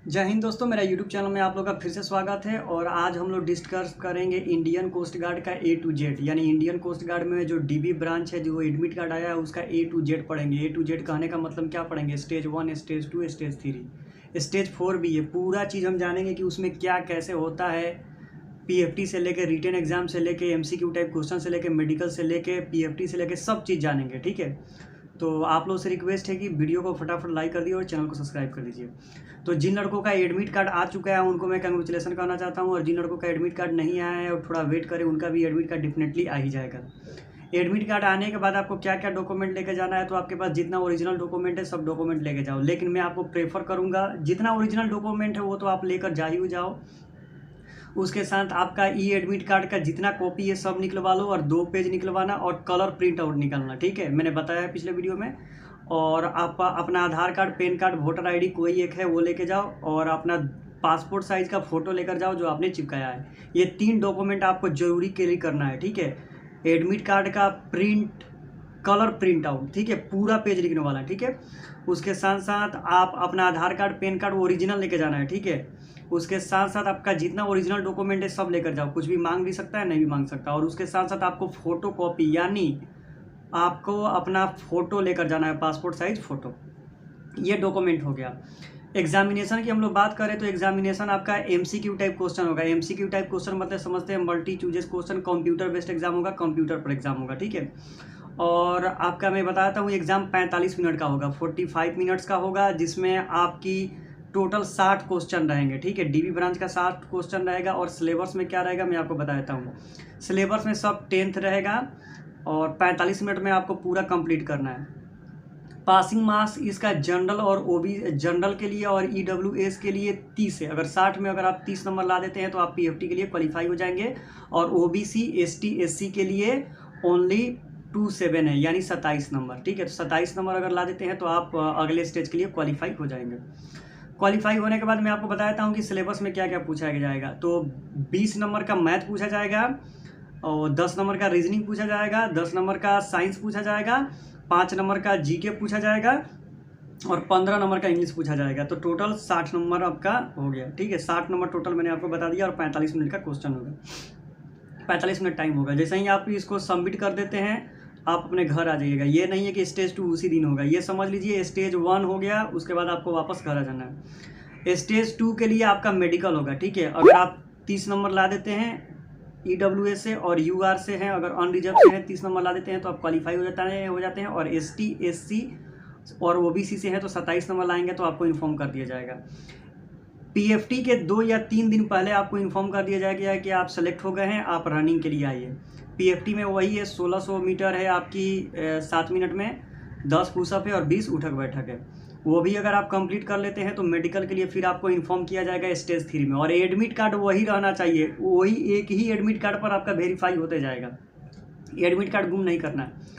जय हिंद दोस्तों, मेरा यूट्यूब चैनल में आप लोग का फिर से स्वागत है। और आज हम लोग डिस्कस करेंगे इंडियन कोस्ट गार्ड का ए टू जेड, यानी इंडियन कोस्ट गार्ड में जो डीबी ब्रांच है, जो एडमिट कार्ड आया है, उसका ए टू जेड पढ़ेंगे। ए टू जेड कहने का मतलब क्या पढ़ेंगे? स्टेज 1, स्टेज 2, स्टेज 3, स्टेज 4 भी है। पूरा चीज़ हम जानेंगे कि उसमें क्या कैसे होता है। पीएफटी से लेके रिटन एग्जाम से लेके एमसीक्यू टाइप क्वेश्चन से लेके मेडिकल से लेके पीएफटी से लेके सब चीज़ जानेंगे, ठीक है। तो आप लोग से रिक्वेस्ट है कि वीडियो को फटाफट लाइक कर दिए और चैनल को सब्सक्राइब कर दीजिए। तो जिन लड़कों का एडमिट कार्ड आ चुका है उनको मैं कंग्रेचुलेसन करना चाहता हूँ, और जिन लड़कों का एडमिट कार्ड नहीं आया है और थोड़ा वेट करें, उनका भी एडमिट कार्ड डेफिनेटली आ ही जाएगा। एडमिट कार्ड आने के बाद आपको क्या क्या डॉक्यूमेंट लेके जाना है, तो आपके पास जितना ओरिजिनल डॉक्यूमेंट है सब डॉक्यूमेंट लेके जाओ। लेकिन मैं आपको प्रेफर करूँगा जितना ओरिजिनल डॉक्यूमेंट है वो तो आप लेकर जा ही जाओ। उसके साथ आपका ई एडमिट कार्ड का जितना कॉपी है सब निकलवा लो, और 2 पेज निकलवाना और कलर प्रिंट आउट निकालना, ठीक है। मैंने बताया है पिछले वीडियो में। और आप अपना Aadhaar card, pan card, voter ID कोई एक है वो लेके जाओ, और अपना पासपोर्ट साइज का फ़ोटो लेकर जाओ जो आपने चिपकाया है। ये 3 डॉक्यूमेंट आपको जरूरी कैरी करना है, ठीक है। एडमिट कार्ड का प्रिंट, कलर प्रिंट आउट, ठीक है, पूरा पेज लिखने वाला है, ठीक है। उसके साथ साथ आप अपना Aadhaar card, pan card original लेके जाना है, ठीक है। उसके साथ साथ आपका जितना ओरिजिनल डॉक्यूमेंट है सब लेकर जाओ। कुछ भी मांग भी सकता है, नहीं भी मांग सकता। और उसके साथ साथ आपको फ़ोटो कॉपी, यानी आपको अपना फ़ोटो लेकर जाना है, पासपोर्ट साइज फ़ोटो। ये डॉक्यूमेंट हो गया। एग्जामिनेशन की हम लोग बात करें तो एग्जामिनेशन आपका एमसीक्यू टाइप क्वेश्चन होगा। एमसीक्यू टाइप क्वेश्चन मतलब समझते हैं multi chooses question, computer based exam होगा, कंप्यूटर पर एग्जाम होगा, ठीक है। और आपका मैं बताता हूँ एग्ज़ाम 45 मिनट का होगा, 45 मिनट्स का होगा, जिसमें आपकी टोटल 60 क्वेश्चन रहेंगे, ठीक है। डीबी ब्रांच का 60 क्वेश्चन रहेगा। और सिलेबस में क्या रहेगा मैं आपको बता देता हूँ। सिलेबस में सब 10th रहेगा, और 45 मिनट में आपको पूरा कंप्लीट करना है। पासिंग मार्क्स इसका जनरल और ओबी, जनरल के लिए और ईडब्ल्यूएस के लिए 30 है। अगर 60 में अगर आप 30 नंबर ला देते हैं तो आप पीएफटी के लिए क्वालिफाई हो जाएंगे। और ओबीसी, एसटी, एससी के लिए ओनली 27 है, यानी 27 नंबर, ठीक है। तो 27 नंबर अगर ला देते हैं तो आप अगले स्टेज के लिए क्वालिफाई हो जाएंगे। क्वालिफाई होने के बाद मैं आपको बता देता हूँ कि सिलेबस में क्या क्या पूछा जाएगा। तो 20 नंबर का मैथ पूछा जाएगा, और 10 नंबर का रीजनिंग पूछा जाएगा, 10 नंबर का साइंस पूछा जाएगा, 5 नंबर का जीके पूछा जाएगा, और 15 नंबर का इंग्लिश पूछा जाएगा। तो टोटल 60 नंबर आपका हो गया, ठीक है। 60 नंबर टोटल मैंने आपको बता दिया, और 45 मिनट का क्वेश्चन होगा, 45 मिनट टाइम होगा। जैसे ही आप इसको सबमिट कर देते हैं आप अपने घर आ जाइएगा। ये नहीं है कि स्टेज 2 उसी दिन होगा, ये समझ लीजिए स्टेज 1 हो गया, उसके बाद आपको वापस घर आ जाना है। स्टेज 2 के लिए आपका मेडिकल होगा, ठीक है। अगर आप 30 नंबर ला देते हैं ईडब्ल्यूएस से और यूआर से हैं, अगर अनरिजर्व से हैं 30 नंबर ला देते हैं तो आप क्वालिफाई हो जाते हैं। और एसटी, एससी और ओबीसी से हैं तो 27 नंबर लाएंगे तो आपको इन्फॉर्म कर दिया जाएगा। पीएफटी के 2 या 3 दिन पहले आपको इन्फॉर्म कर दिया जाएगा कि आप सेलेक्ट हो गए हैं, आप रनिंग के लिए आइए। पीएफटी में वही है, 1600 मीटर है आपकी 7 मिनट में, 10 पुशअप है और 20 उठक बैठक है। वो भी अगर आप कंप्लीट कर लेते हैं तो मेडिकल के लिए फिर आपको इन्फॉर्म किया जाएगा स्टेज 3 में। और एडमिट कार्ड वही रहना चाहिए, वही एक ही एडमिट कार्ड पर आपका वेरीफाई होते जाएगा। एडमिट कार्ड गुम नहीं करना है।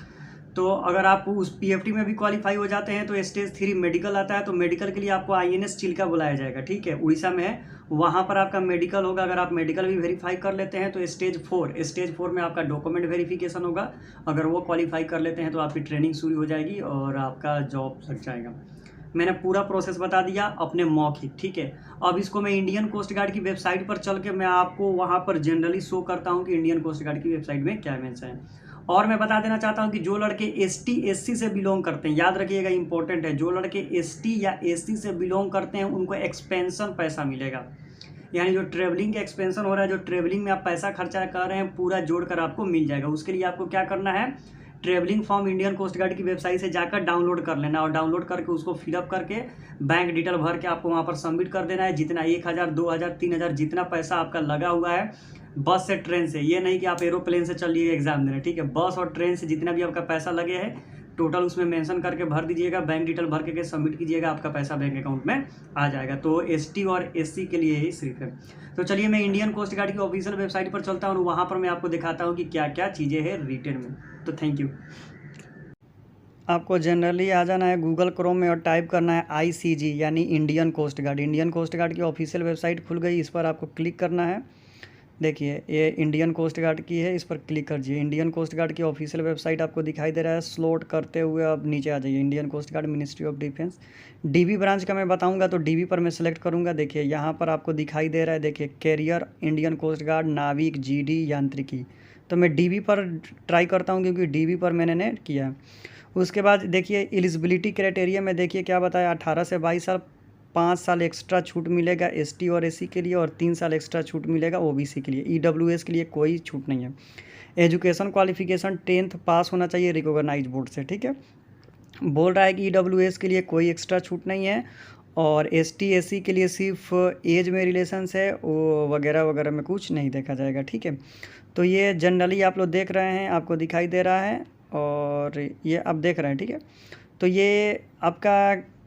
तो अगर आप उस पीएफटी में भी क्वालिफाई हो जाते हैं तो स्टेज 3 मेडिकल आता है। तो मेडिकल के लिए आपको आईएनएस चिल्का बुलाया जाएगा, ठीक है, उड़ीसा में है, वहाँ पर आपका मेडिकल होगा। अगर आप मेडिकल भी वेरीफाई कर लेते हैं तो स्टेज 4 में आपका डॉक्यूमेंट वेरिफिकेशन होगा। अगर वो क्वालिफाई कर लेते हैं तो आपकी ट्रेनिंग शुरू हो जाएगी और आपका जॉब लग जाएगा। मैंने पूरा प्रोसेस बता दिया अपने मौखिक, ठीक है। अब इसको मैं इंडियन कोस्ट गार्ड की वेबसाइट पर चल के मैं आपको वहाँ पर जनरली शो करता हूँ कि इंडियन कोस्ट गार्ड की वेबसाइट में क्या मेंशन है। और मैं बता देना चाहता हूँ कि जो लड़के एसटी, एससी से बिलोंग करते हैं, याद रखिएगा इंपॉर्टेंट है, जो लड़के एसटी या एससी से बिलोंग करते हैं उनको एक्सपेंशन पैसा मिलेगा। यानी जो ट्रेवलिंग का एक्सपेंशन हो रहा है, जो ट्रेवलिंग में आप पैसा खर्चा कर रहे हैं, पूरा जोड़कर आपको मिल जाएगा। उसके लिए आपको क्या करना है, travelling form Indian Coast Guard की वेबसाइट से जाकर डाउनलोड कर लेना, और डाउनलोड करके उसको फिलअप करके बैंक डिटेल भर के आपको वहाँ पर सबमिट कर देना है। जितना 1000, 2000, 3000 जितना पैसा आपका लगा हुआ है बस से, ट्रेन से, ये नहीं कि आप एरोप्लेन से चलिए एग्जाम देने, ठीक है। बस और ट्रेन से जितना भी आपका पैसा लगे है टोटल उसमें मेंशन करके भर दीजिएगा, बैंक डिटेल भर के सबमिट कीजिएगा, आपका पैसा बैंक अकाउंट में आ जाएगा। तो एसटी और एससी के लिए ही सिर्फ है। तो चलिए मैं इंडियन कोस्ट गार्ड की ऑफिशियल वेबसाइट पर चलता हूँ, वहाँ पर मैं आपको दिखाता हूँ कि क्या क्या चीज़ें हैं रिटर्न में। तो थैंक यू। आपको जनरली आ जाना है गूगल क्रोम में और टाइप करना है ICG, यानी Indian Coast Guard. Indian Coast Guard की ऑफिशियल वेबसाइट खुल गई, इस पर आपको क्लिक करना है। देखिए ये इंडियन कोस्ट गार्ड की है, इस पर क्लिक करिए। इंडियन कोस्ट गार्ड की ऑफिशियल वेबसाइट आपको दिखाई दे रहा है। स्लोट करते हुए अब नीचे आ जाइए, Indian Coast Guard Ministry of Defence. DB branch का मैं बताऊंगा तो डीबी पर मैं सेलेक्ट करूंगा। देखिए यहाँ पर आपको दिखाई दे रहा है, देखिए कैरियर इंडियन कोस्ट गार्ड नाविक जीडी यांत्रिकी। तो मैं डीबी पर ट्राई करता हूँ क्योंकि डीबी पर मैंने ने किया है। उसके बाद देखिए एलिजिबिलिटी क्राइटेरिया में देखिए क्या बताया, 18 से 22 साल, 5 साल एक्स्ट्रा छूट मिलेगा एसटी और एससी के लिए, और 3 साल एक्स्ट्रा छूट मिलेगा ओबीसी के लिए। ईडब्ल्यूएस के लिए कोई छूट नहीं है। एजुकेशन क्वालिफिकेशन 10th पास होना चाहिए रिकॉग्नाइज बोर्ड से, ठीक है। बोल रहा है कि ईडब्ल्यूएस के लिए कोई एक्स्ट्रा छूट नहीं है, और एसटी एससी के लिए सिर्फ एज में रिलेशंस है, वो वगैरह वगैरह में कुछ नहीं देखा जाएगा, ठीक है। तो ये जनरली आप लोग देख रहे हैं, आपको दिखाई दे रहा है, और ये आप देख रहे हैं, ठीक है। तो ये आपका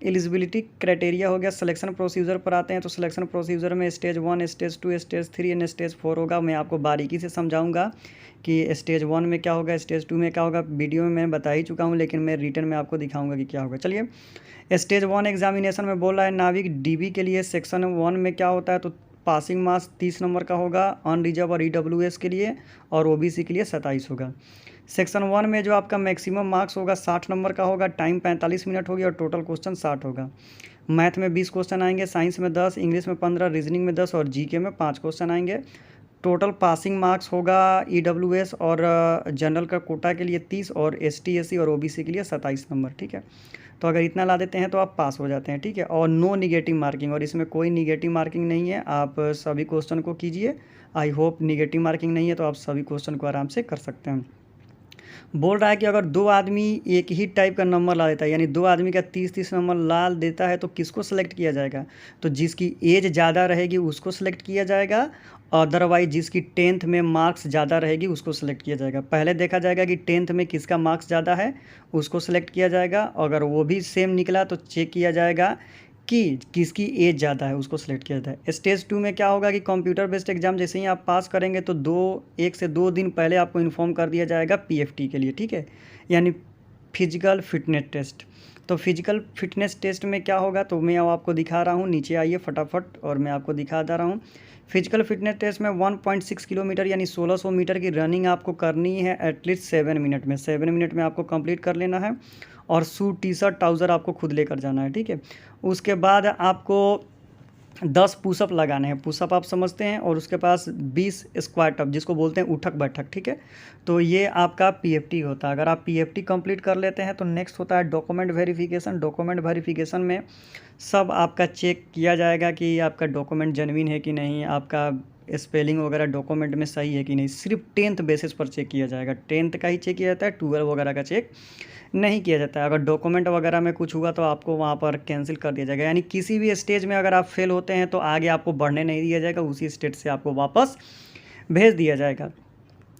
एलिजिबिलिटी क्राइटेरिया हो गया। सिलेक्शन प्रोसीजर पर आते हैं, तो सिलेक्शन प्रोसीजर में stage 1, stage 2, stage 3 and stage 4 होगा। मैं आपको बारीकी से समझाऊंगा कि स्टेज 1 में क्या होगा, स्टेज 2 में क्या होगा। वीडियो में मैं बता ही चुका हूँ, लेकिन मैं रिटर्न में आपको दिखाऊंगा कि क्या होगा। चलिए, स्टेज 1 एग्जामिनेशन में बोल रहा है नाविक डीबी के लिए सेक्शन 1 में क्या होता है, तो पासिंग मार्क्स 30 नंबर का होगा अनरिजर्व और ईडब्ल्यूएस के लिए, और ओबीसी के लिए 27 होगा। सेक्शन 1 में जो आपका मैक्सिमम मार्क्स होगा 60 नंबर का होगा, टाइम 45 मिनट होगी, और टोटल क्वेश्चन 60 होगा। मैथ में 20 क्वेश्चन आएंगे, साइंस में 10, इंग्लिश में 15, रीजनिंग में 10, और जीके में 5 क्वेश्चन आएंगे। टोटल पासिंग मार्क्स होगा ईडब्ल्यूएस और जनरल का कोटा के लिए 30, और एसटी एससी और ओबीसी के लिए 27 नंबर, ठीक है। तो अगर इतना ला देते हैं तो आप पास हो जाते हैं, ठीक है। और नो निगेटिव मार्किंग, और इसमें कोई निगेटिव मार्किंग नहीं है। आप सभी क्वेश्चन को कीजिए। आई होप निगेटिव मार्किंग नहीं है, तो आप सभी क्वेश्चन को आराम से कर सकते हैं। बोल रहा है कि अगर दो आदमी एक ही टाइप का नंबर ला देता है, यानी दो आदमी का 30-30 नंबर ला देता है, तो किसको सेलेक्ट किया जाएगा, तो जिसकी एज ज़्यादा रहेगी उसको सेलेक्ट किया जाएगा। अदरवाइज जिसकी 10th में मार्क्स ज़्यादा रहेगी उसको सेलेक्ट किया जाएगा। पहले देखा जाएगा कि 10th में किसका मार्क्स ज़्यादा है, उसको सेलेक्ट किया जाएगा। अगर वो भी सेम निकला तो चेक किया जाएगा कि किसकी एज ज़्यादा है, उसको सेलेक्ट किया जाता है। स्टेज 2 में क्या होगा कि कंप्यूटर बेस्ड एग्जाम जैसे ही आप पास करेंगे तो 1 से 2 दिन पहले आपको इन्फॉर्म कर दिया जाएगा पीएफटी के लिए, ठीक है, यानी फिजिकल फिटनेस टेस्ट। तो फिजिकल फिटनेस टेस्ट में क्या होगा, तो मैं आपको दिखा रहा हूँ, नीचे आइए फटाफट, और मैं आपको दिखा दे रहा हूँ। फिजिकल फिटनेस टेस्ट में 1.6 किलोमीटर यानी 1600 मीटर की रनिंग आपको करनी है एटलीस्ट 7 मिनट में। 7 मिनट में आपको कंप्लीट कर लेना है, और सूट टी शर्ट ट्राउज़र आपको खुद लेकर जाना है, ठीक है। उसके बाद आपको 10 पुशअप लगाने हैं, पुशअप आप समझते हैं, और उसके पास 20 स्क्वाट अप जिसको बोलते हैं उठक बैठक, ठीक है। तो ये आपका पीएफटी होता है। अगर आप पीएफटी कंप्लीट कर लेते हैं तो नेक्स्ट होता है डॉक्यूमेंट वेरिफिकेशन। डॉक्यूमेंट वेरिफिकेशन में सब आपका चेक किया जाएगा कि आपका डॉक्यूमेंट जेन्युइन है कि नहीं, आपका स्पेलिंग वगैरह डॉक्यूमेंट में सही है कि नहीं। सिर्फ 10th बेसिस पर चेक किया जाएगा, 10th का ही चेक किया जाता है, 12 वगैरह का चेक नहीं किया जाता है। अगर डॉक्यूमेंट वगैरह में कुछ हुआ तो आपको वहाँ पर कैंसिल कर दिया जाएगा, यानी किसी भी स्टेज में अगर आप फेल होते हैं तो आगे आपको बढ़ने नहीं दिया जाएगा, उसी स्टेज से आपको वापस भेज दिया जाएगा।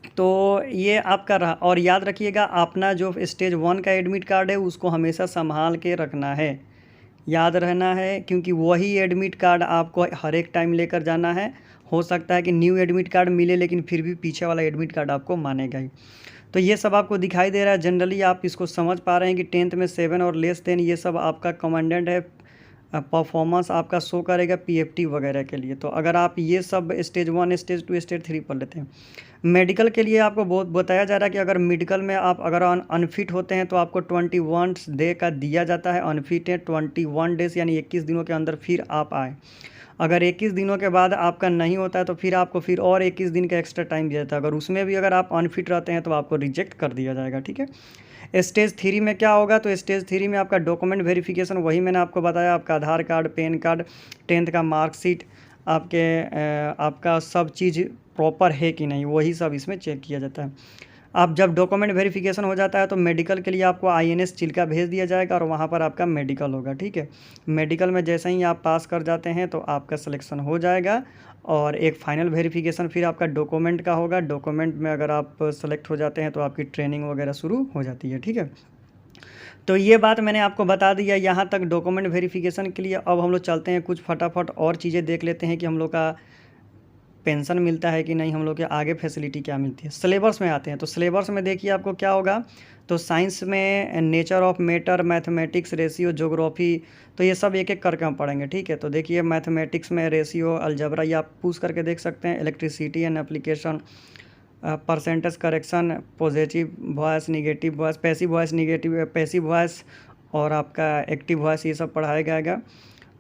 तो ये आपका रहा। और याद रखिएगा अपना जो स्टेज 1 का एडमिट कार्ड है उसको हमेशा संभाल के रखना है, याद रहना है, क्योंकि वही एडमिट कार्ड आपको हर एक टाइम लेकर जाना है। हो सकता है कि न्यू एडमिट कार्ड मिले, लेकिन फिर भी पीछे वाला एडमिट कार्ड आपको मानेगा ही। तो ये सब आपको दिखाई दे रहा है, जनरली आप इसको समझ पा रहे हैं कि 10th में 7 और लेस देन ये सब आपका कमांडेंट है। परफॉर्मेंस आपका शो करेगा पीएफटी वगैरह के लिए। तो अगर आप ये सब स्टेज 1, स्टेज 2, स्टेज 3 पढ़ लेते हैं। मेडिकल के लिए आपको बहुत बताया जा रहा है कि अगर मेडिकल में आप अगर अनफिट होते हैं तो आपको 21 डे का दिया जाता है। अनफिट है 21 डेज यानी 21 दिनों के अंदर फिर आप आए। अगर 21 दिनों के बाद आपका नहीं होता है तो फिर आपको फिर और 21 दिन का एक्स्ट्रा टाइम दिया जाता है। अगर उसमें भी अगर आप अनफिट रहते हैं तो आपको रिजेक्ट कर दिया जाएगा, ठीक है। स्टेज 3 में क्या होगा, तो स्टेज 3 में आपका डॉक्यूमेंट वेरिफिकेशन, वही मैंने आपको बताया, आपका आधार कार्ड, पैन कार्ड, 10th का मार्कशीट, आपका सब चीज़ प्रॉपर है कि नहीं, वही सब इसमें चेक किया जाता है। आप जब डॉक्यूमेंट वेरिफिकेशन हो जाता है तो मेडिकल के लिए आपको आईएनएस चिल्का भेज दिया जाएगा, और वहाँ पर आपका मेडिकल होगा, ठीक है। मेडिकल में जैसे ही आप पास कर जाते हैं तो आपका सिलेक्शन हो जाएगा, और एक फाइनल वेरिफिकेशन फिर आपका डॉक्यूमेंट का होगा। डॉक्यूमेंट में अगर आप सेलेक्ट हो जाते हैं तो आपकी ट्रेनिंग वगैरह शुरू हो जाती है, ठीक है। तो ये बात मैंने आपको बता दी है यहाँ तक डॉक्यूमेंट वेरिफिकेशन के लिए। अब हम लोग चलते हैं कुछ फटाफट और चीज़ें देख लेते हैं कि हम लोग का पेंशन मिलता है कि नहीं, हम लोग के आगे फैसिलिटी क्या मिलती है। सिलेबस में आते हैं तो सिलेबस में देखिए आपको क्या होगा, तो साइंस में nature of matter, mathematics, ratio, geography, तो ये सब एक एक करके हम पढ़ेंगे, ठीक है। तो देखिए मैथमेटिक्स में रेशियो, अलजेब्रा, ये आप पूछ करके देख सकते हैं। Electricity and application, percentage correction, positive voice, negative voice, passive voice, negative passive voice, और आपका एक्टिव वॉइस, ये सब पढ़ाया जाएगा।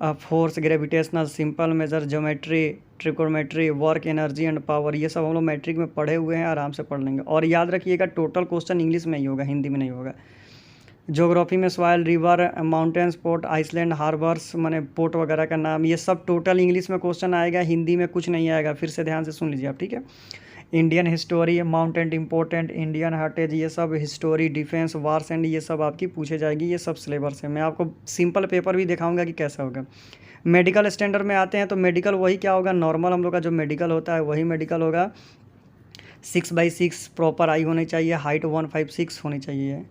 Force, gravitational, simple measure, geometry, trigonometry, work, energy and power, ये सब हम लोग मैट्रिक में पढ़े हुए हैं, आराम से पढ़ लेंगे। और याद रखिएगा टोटल क्वेश्चन इंग्लिश में ही होगा, हिंदी में नहीं होगा। ज्योग्राफी में soil, river, mountains, port, island, harbours, माने पोर्ट वगैरह का नाम, ये सब टोटल इंग्लिश में क्वेश्चन आएगा, हिंदी में कुछ नहीं आएगा। फिर से ध्यान से सुन लीजिए आप, ठीक है। Indian history, mountain important, Indian heritage, ये सब हिस्टोरी, डिफेंस, वार्स एंड, ये सब आपकी पूछे जाएगी। ये सब सिलेबस है। मैं आपको सिंपल पेपर भी दिखाऊंगा कि कैसा होगा। मेडिकल स्टैंडर्ड में आते हैं तो मेडिकल वही क्या होगा, नॉर्मल हम लोग का जो मेडिकल होता है वही मेडिकल होगा। 6/6 प्रॉपर आई होनी चाहिए, हाइट 156 होनी चाहिए।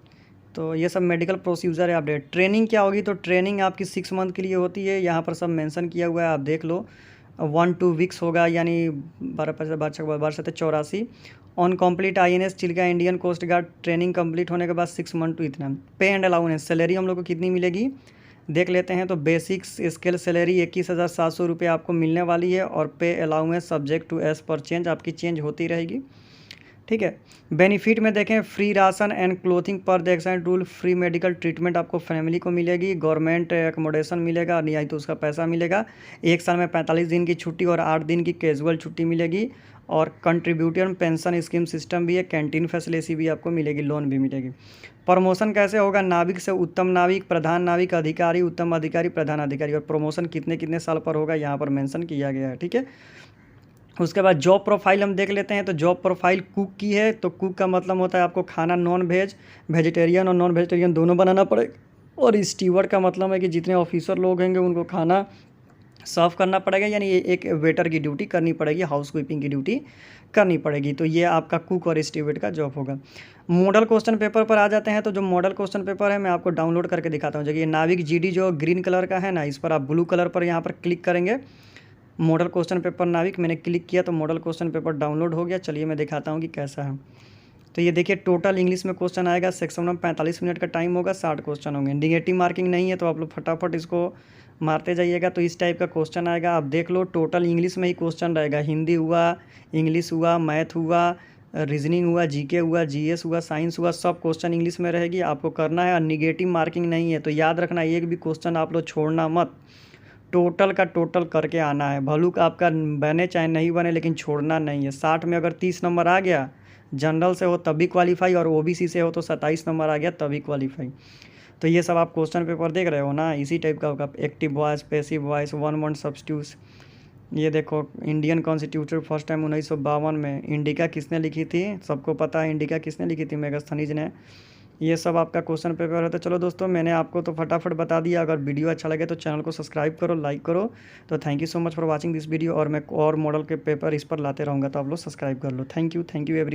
तो ये सब मेडिकल प्रोसीजर है अपडेट। ट्रेनिंग क्या होगी, तो ट्रेनिंग आपकी 6 मंथ के लिए होती है, यहाँ पर सब मेंशन किया हुआ है, आप देख लो। 1-2 वीक्स होगा, यानी 12-12-84 on complete INS Chilka Indian Coast Guard training complete होने के बाद 6 मंथ टू इतना। पे एंड अलाउंस, सैलरी हम लोग को कितनी मिलेगी देख लेते हैं। तो बेसिक स्केल सैलरी 21,700 रुपये आपको मिलने वाली है, और pay allowance subject to as per change, आपकी चेंज होती रहेगी, ठीक है। बेनिफिट में देखें, free ration and clothing per the एक्साइड रूल, फ्री मेडिकल ट्रीटमेंट आपको फैमिली को मिलेगी, गवर्नमेंट एकोमोडेशन मिलेगा, नहीं तो उसका पैसा मिलेगा। 1 साल में 45 दिन की छुट्टी और 8 दिन की कैजुअल छुट्टी मिलेगी, और कंट्रीब्यूटर पेंशन स्कीम सिस्टम भी है, कैंटीन फैसिलिटी भी आपको मिलेगी, लोन भी मिलेगी। प्रमोशन कैसे होगा, नाविक से उत्तम नाविक, प्रधान नाविक, अधिकारी, उत्तम अधिकारी, प्रधान अधिकारी, और प्रमोशन कितने कितने साल पर होगा यहाँ पर मेंशन किया गया है, ठीक है। उसके बाद जॉब प्रोफाइल हम देख लेते हैं। तो जॉब प्रोफाइल कुक की है, तो कुक का मतलब होता है आपको खाना नॉन वेज, वेजिटेरियन और नॉन वेजिटेरियन दोनों बनाना पड़ेगा। और स्टीवर्ड का मतलब है कि जितने ऑफिसर लोग होंगे उनको खाना सर्व करना पड़ेगा, यानी एक वेटर की ड्यूटी करनी पड़ेगी, हाउस कीपिंग की ड्यूटी करनी पड़ेगी। तो ये आपका कुक और स्टीवर्ड का जॉब होगा। मॉडल क्वेश्चन पेपर पर आ जाते हैं। तो जो मॉडल क्वेश्चन पेपर है मैं आपको डाउनलोड करके दिखाता हूँ। जैसे ये नाविक GD जो ग्रीन कलर का है ना, इस पर आप ब्लू कलर पर यहाँ पर क्लिक करेंगे, मॉडल क्वेश्चन पेपर नाविक, मैंने क्लिक किया तो मॉडल क्वेश्चन पेपर डाउनलोड हो गया। चलिए मैं दिखाता हूँ कि कैसा है। तो ये देखिए टोटल इंग्लिश में क्वेश्चन आएगा, सेक्शन में 45 मिनट का टाइम होगा, 60 क्वेश्चन होंगे। निगेटिव मार्किंग नहीं है, तो आप लोग फटाफट इसको मारते जाइएगा। तो इस टाइप का क्वेश्चन आएगा, आप देख लो। टोटल इंग्लिश में ही क्वेश्चन रहेगा, हिंदी हुआ, इंग्लिश हुआ, मैथ हुआ, रीजनिंग हुआ, GK हुआ, GS हुआ, साइंस हुआ, सब क्वेश्चन इंग्लिश में रहेगी, आपको करना है। और निगेटिव मार्किंग नहीं है, तो याद रखना एक भी क्वेश्चन आप लोग छोड़ना मत, टोटल का टोटल करके आना है। भलूक आपका बने चाहे नहीं बने, लेकिन छोड़ना नहीं है। 60 में अगर 30 नंबर आ गया, जनरल से हो तभी क्वालिफाई, और OBC से हो तो 27 नंबर आ गया तभी क्वालिफाई। तो ये सब आप क्वेश्चन पेपर देख रहे हो ना, इसी टाइप का होगा। Active voice, passive voice, 1 word substitute. ये देखो इंडियन कॉन्स्टिट्यूशन फर्स्ट टाइम 1952 में। इंडिका किसने लिखी थी, सबको पता है इंडिका किसने लिखी थी, मेगास्थनीज ने। ये सब आपका क्वेश्चन पेपर है। तो चलो दोस्तों, मैंने आपको तो फटाफट बता दिया। अगर वीडियो अच्छा लगे तो चैनल को सब्सक्राइब करो, लाइक करो। तो thank you so much for watching this video, और मैं और मॉडल के पेपर इस पर लाते रहूँगा, तो आप लोग सब्सक्राइब कर लो। Thank you everyone.